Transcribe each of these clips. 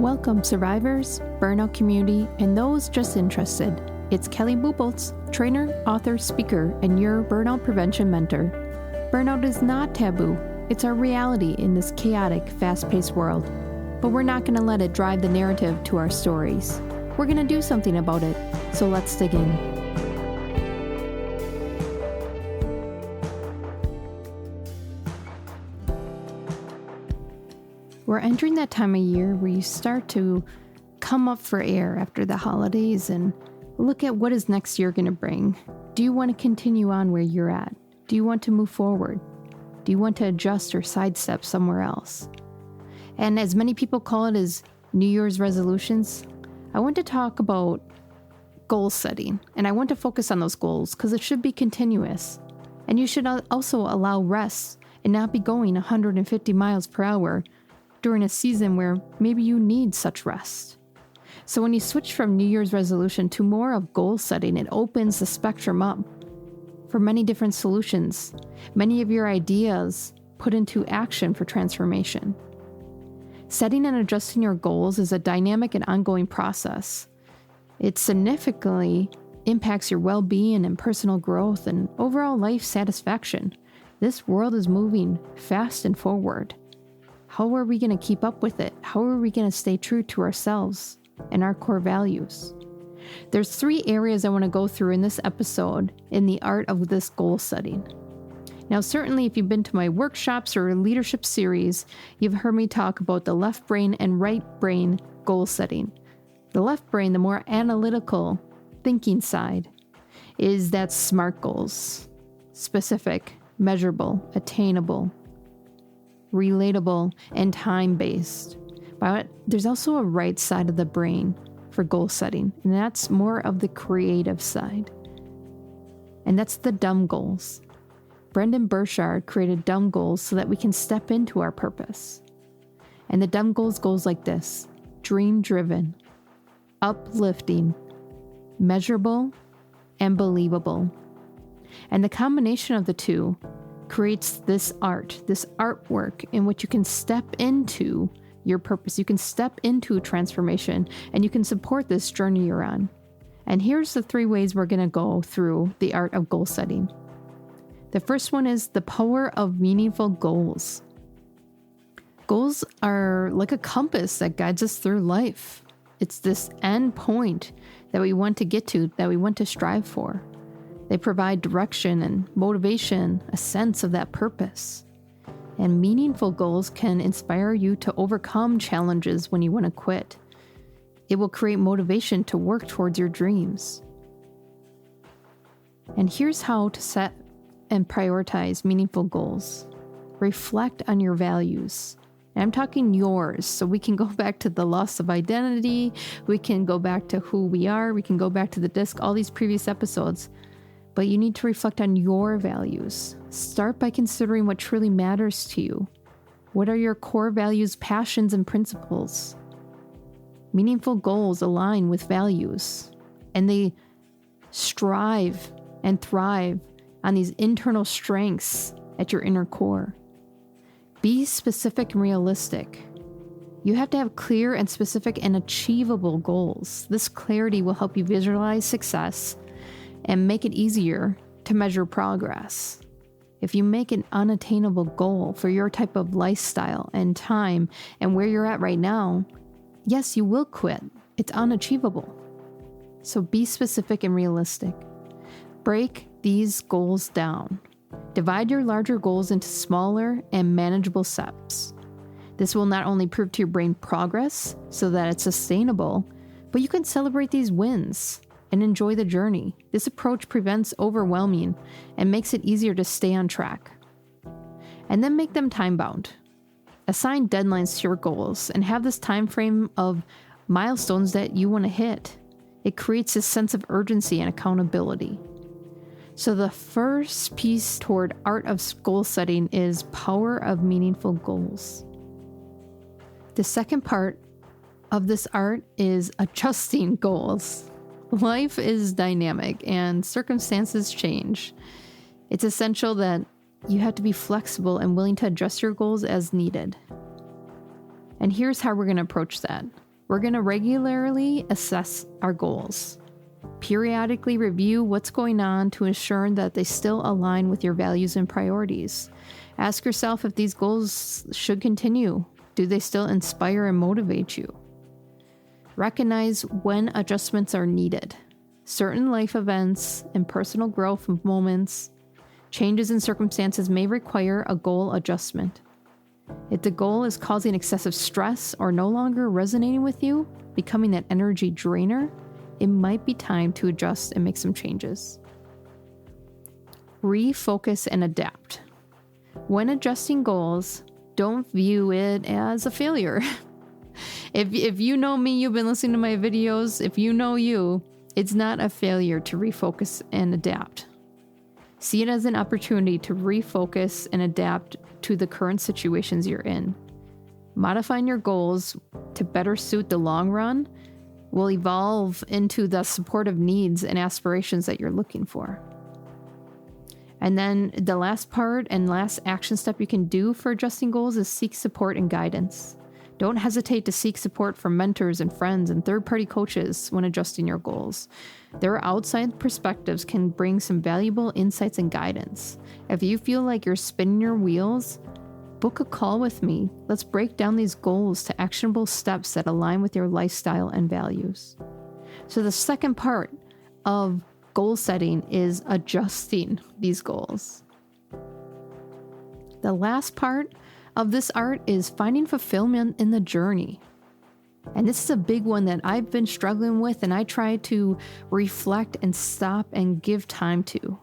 Welcome, survivors, burnout community, and those just interested. It's Kelly Bubolz, trainer, author, speaker, and your burnout prevention mentor. Burnout is not taboo. It's our reality in this chaotic, fast-paced world. But we're not going to let it drive the narrative to our stories. We're going to do something about it. So let's dig in. We're entering that time of year where you start to come up for air after the holidays and look at what is next year going to bring. Do you want to continue on where you're at? Do you want to move forward? Do you want to adjust or sidestep somewhere else? And as many people call it as New Year's resolutions, I want to talk about goal setting. And I want to focus on those goals because it should be continuous. And you should also allow rest and not be going 150 miles per hour during a season where maybe you need such rest. So when you switch from New Year's resolution to more of goal setting, it opens the spectrum up for many different solutions, many of your ideas put into action for transformation. Setting and adjusting your goals is a dynamic and ongoing process. It significantly impacts your well-being and personal growth and overall life satisfaction. This world is moving fast and forward. How are we going to keep up with it? How are we going to stay true to ourselves and our core values? There's 3 areas I want to go through in this episode in the art of this goal setting. Now, certainly if you've been to my workshops or leadership series, you've heard me talk about the left brain and right brain goal setting. The left brain, the more analytical thinking side, is that SMART goals: specific, measurable, attainable, relatable, and time-based. But there's also a right side of the brain for goal setting, and that's more of the creative side. And that's the dumb goals. Brendan Burchard created dumb goals so that we can step into our purpose. And the dumb goals goes like this: dream-driven, uplifting, measurable, and believable. And the combination of the two creates this artwork in which you can step into your purpose. You can step into transformation and you can support this journey you're on. And here's the 3 ways we're going to go through the art of goal setting. The first one is the power of meaningful goals. Goals are like a compass that guides us through life. It's this end point that we want to get to, that we want to strive for. They provide direction and motivation, a sense of that purpose. And meaningful goals can inspire you to overcome challenges when you want to quit. It will create motivation to work towards your dreams. And here's how to set and prioritize meaningful goals. Reflect on your values. And I'm talking yours, so we can go back to the loss of identity, we can go back to who we are, we can go back to the disc, all these previous episodes. But you need to reflect on your values. Start by considering what truly matters to you. What are your core values, passions, and principles? Meaningful goals align with values, and they strive and thrive on these internal strengths at your inner core. Be specific and realistic. You have to have clear and specific and achievable goals. This clarity will help you visualize success and make it easier to measure progress. If you make an unattainable goal for your type of lifestyle and time and where you're at right now, yes, you will quit. It's unachievable. So be specific and realistic. Break these goals down. Divide your larger goals into smaller and manageable steps. This will not only prove to your brain progress so that it's sustainable, but you can celebrate these wins and enjoy the journey. This approach prevents overwhelming and makes it easier to stay on track. And then make them time-bound. Assign deadlines to your goals and have this time frame of milestones that you want to hit. It creates a sense of urgency and accountability. So the first piece toward art of goal setting is power of meaningful goals. The second part of this art is adjusting goals. Life is dynamic and circumstances change. It's essential that you have to be flexible and willing to adjust your goals as needed. And here's how we're going to approach that. We're going to regularly assess our goals. Periodically review what's going on to ensure that they still align with your values and priorities. Ask yourself if these goals should continue. Do they still inspire and motivate you? Recognize when adjustments are needed. Certain life events and personal growth moments, changes in circumstances may require a goal adjustment. If the goal is causing excessive stress or no longer resonating with you, becoming that energy drainer, it might be time to adjust and make some changes. Refocus and adapt. When adjusting goals, don't view it as a failure. If you know me, you've been listening to my videos, if you know you, it's not a failure to refocus and adapt. See it as an opportunity to refocus and adapt to the current situations you're in. Modifying your goals to better suit the long run will evolve into the supportive needs and aspirations that you're looking for. And then the last part and last action step you can do for adjusting goals is seek support and guidance. Don't hesitate to seek support from mentors and friends and third-party coaches when adjusting your goals. Their outside perspectives can bring some valuable insights and guidance. If you feel like you're spinning your wheels, book a call with me. Let's break down these goals to actionable steps that align with your lifestyle and values. So the second part of goal setting is adjusting these goals. The last part of this art is finding fulfillment in the journey. And this is a big one that I've been struggling with, and I try to reflect and stop and give time to.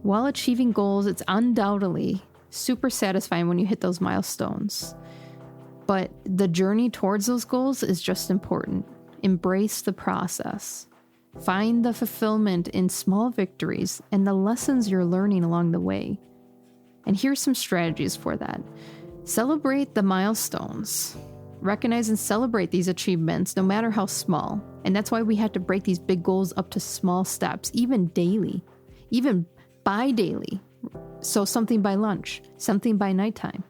While achieving goals, it's undoubtedly super satisfying when you hit those milestones. But the journey towards those goals is just important. Embrace the process. Find the fulfillment in small victories and the lessons you're learning along the way. And here's some strategies for that. Celebrate the milestones. Recognize and celebrate these achievements, no matter how small. And that's why we had to break these big goals up to small steps, even daily, even bi-daily. So something by lunch, something by nighttime.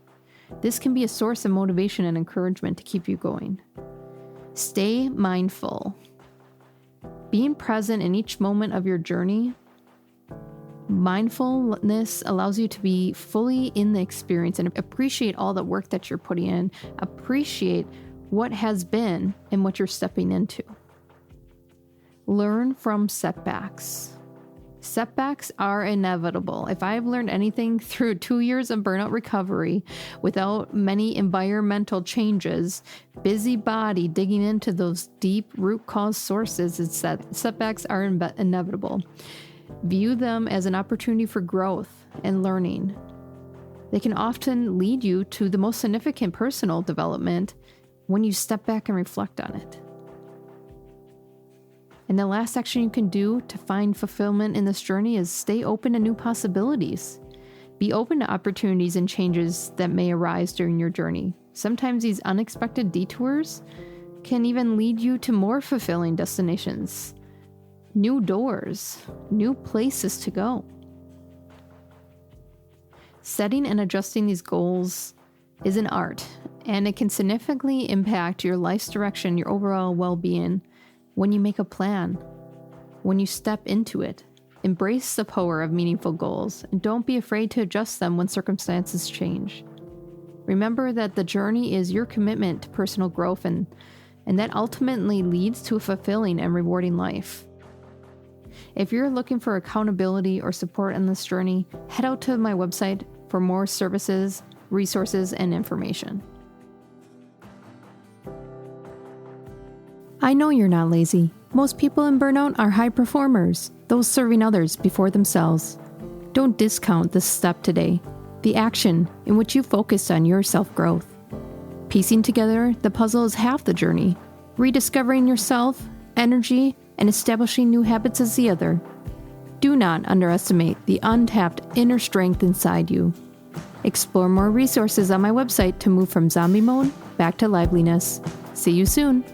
This can be a source of motivation and encouragement to keep you going. Stay mindful. Being present in each moment of your journey. Mindfulness allows you to be fully in the experience and appreciate all the work that you're putting in. Appreciate what has been and what you're stepping into. Learn from setbacks. Setbacks are inevitable. If I've learned anything through 2 years of burnout recovery without many environmental changes, busybody digging into those deep root cause sources, it's that setbacks are inevitable. View them as an opportunity for growth and learning. They can often lead you to the most significant personal development when you step back and reflect on it. And the last action you can do to find fulfillment in this journey is stay open to new possibilities. Be open to opportunities and changes that may arise during your journey. Sometimes these unexpected detours can even lead you to more fulfilling destinations. New doors, new places to go. Setting and adjusting these goals is an art, and it can significantly impact your life's direction, your overall well-being when you make a plan, when you step into it. Embrace the power of meaningful goals, and don't be afraid to adjust them when circumstances change. Remember that the journey is your commitment to personal growth, and that ultimately leads to a fulfilling and rewarding life. If you're looking for accountability or support in this journey, head out to my website for more services, resources, and information. I know you're not lazy. Most people in burnout are high performers, those serving others before themselves. Don't discount this step today, the action in which you focus on your self-growth. Piecing together the puzzle is half the journey. Rediscovering yourself, energy, and establishing new habits is the other. Do not underestimate the untapped inner strength inside you. Explore more resources on my website to move from zombie mode back to liveliness. See you soon.